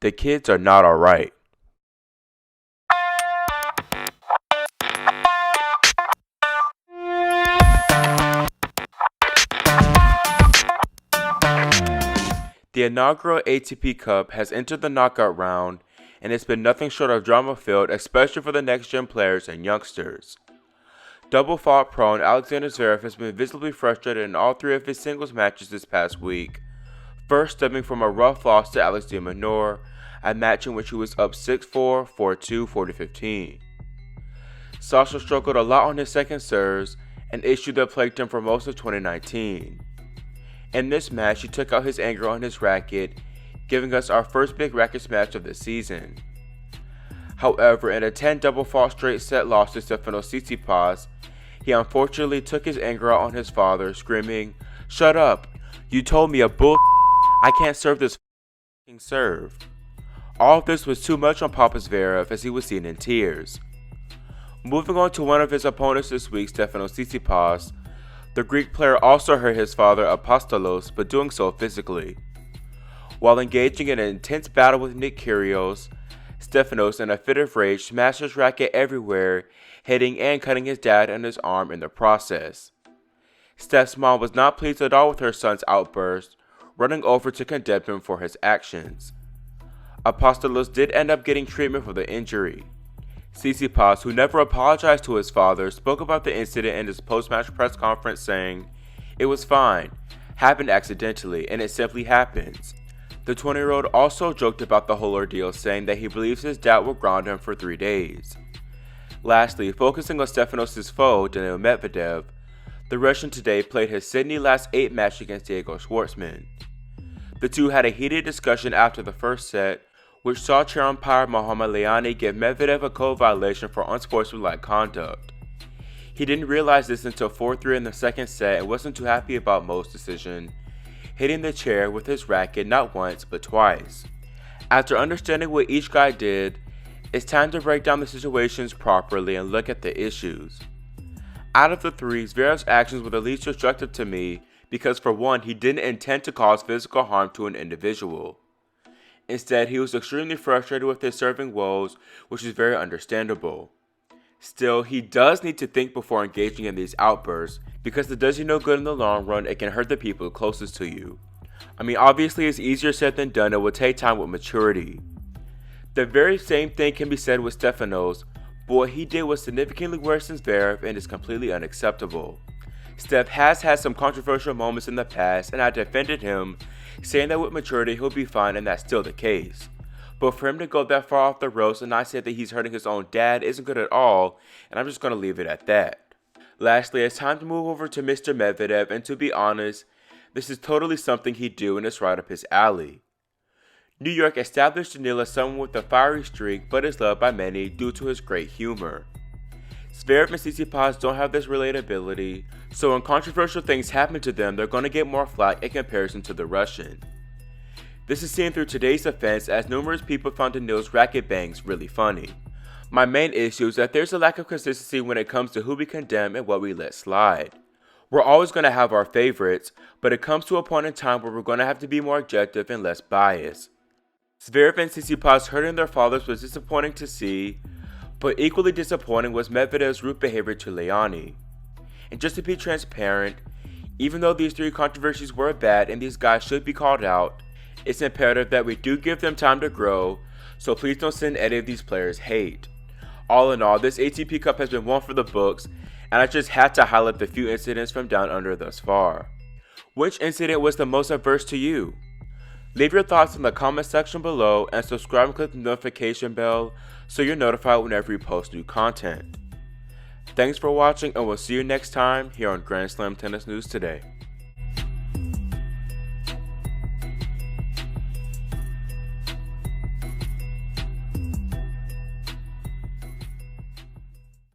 The kids are not alright. The inaugural ATP Cup has entered the knockout round, and it's been nothing short of drama-filled, especially for the next-gen players and youngsters. Double fault prone Alexander Zverev has been visibly frustrated in all three of his singles matches this past week, first stemming from a rough loss to Alex de Minaur, a match in which he was up 6-4, 4-2, 4-15. Sasha struggled a lot on his second serves, an issue that plagued him for most of 2019. In this match, he took out his anger on his racket, giving us our first big racket smash of the season. However, in a 10 double fault straight set loss to Stefanos Tsitsipas, he unfortunately took his anger out on his father, screaming, "Shut up! You told me a bull. I can't serve this f***ing serve." All of this was too much on Papa Zverev as he was seen in tears. Moving on to one of his opponents this week, Stefanos Tsitsipas, the Greek player also hurt his father Apostolos, but doing so physically. While engaging in an intense battle with Nick Kyrgios, Stefanos, in a fit of rage, smashed his racket everywhere, hitting and cutting his dad and his arm in the process. Steph's mom was not pleased at all with her son's outburst, running over to condemn him for his actions. Apostolos did end up getting treatment for the injury. Tsitsipas, who never apologized to his father, spoke about the incident in his post-match press conference saying, "It was fine, happened accidentally, and it simply happens." The 20-year-old also joked about the whole ordeal, saying that he believes his dad will ground him for 3 days. Lastly, focusing on Stefanos' foe, Daniil Medvedev, the Russian today played his Sydney last 8 match against Diego Schwartzman. The two had a heated discussion after the first set, which saw chair umpire Mohamed Liani give Medvedev a code violation for unsportsmanlike conduct. He didn't realize this until 4-3 in the second set and wasn't too happy about Mo's decision, hitting the chair with his racket not once but twice. After understanding what each guy did, it's time to break down the situations properly and look at the issues. Out of the three, Zverev's actions were the least destructive to me because, for one, he didn't intend to cause physical harm to an individual. Instead, he was extremely frustrated with his serving woes, which is very understandable. Still, he does need to think before engaging in these outbursts, because it does you no good in the long run. It can hurt the people closest to you. I mean, obviously it's easier said than done. It will take time with maturity. The very same thing can be said with Stefanos, but what he did was significantly worse than Zverev and is completely unacceptable. Steph has had some controversial moments in the past, and I defended him, saying that with maturity he'll be fine, and that's still the case. But for him to go that far off the roast and not say that he's hurting his own dad isn't good at all, and I'm just going to leave it at that. Lastly, it's time to move over to Mr. Medvedev, and to be honest, this is totally something he'd do and it's right up his alley. New York established Daniil as someone with a fiery streak, but is loved by many due to his great humor. Zverev and Tsitsipas don't have this relatability, so when controversial things happen to them, they're going to get more flack in comparison to the Russian. This is seen through today's offense, as numerous people found Daniil's racket bangs really funny. My main issue is that there's a lack of consistency when it comes to who we condemn and what we let slide. We're always going to have our favorites, but it comes to a point in time where we're going to have to be more objective and less biased. Zverev and Tsitsipas hurting their fathers was disappointing to see, but equally disappointing was Medvedev's rude behavior to Liani. And just to be transparent, even though these three controversies were bad and these guys should be called out, it's imperative that we do give them time to grow, so please don't send any of these players hate. All in all, this ATP Cup has been one for the books, and I just had to highlight the few incidents from down under thus far. Which incident was the most adverse to you? Leave your thoughts in the comment section below and subscribe and click the notification bell so you're notified whenever we post new content. Thanks for watching, and we'll see you next time here on Grand Slam Tennis News Today.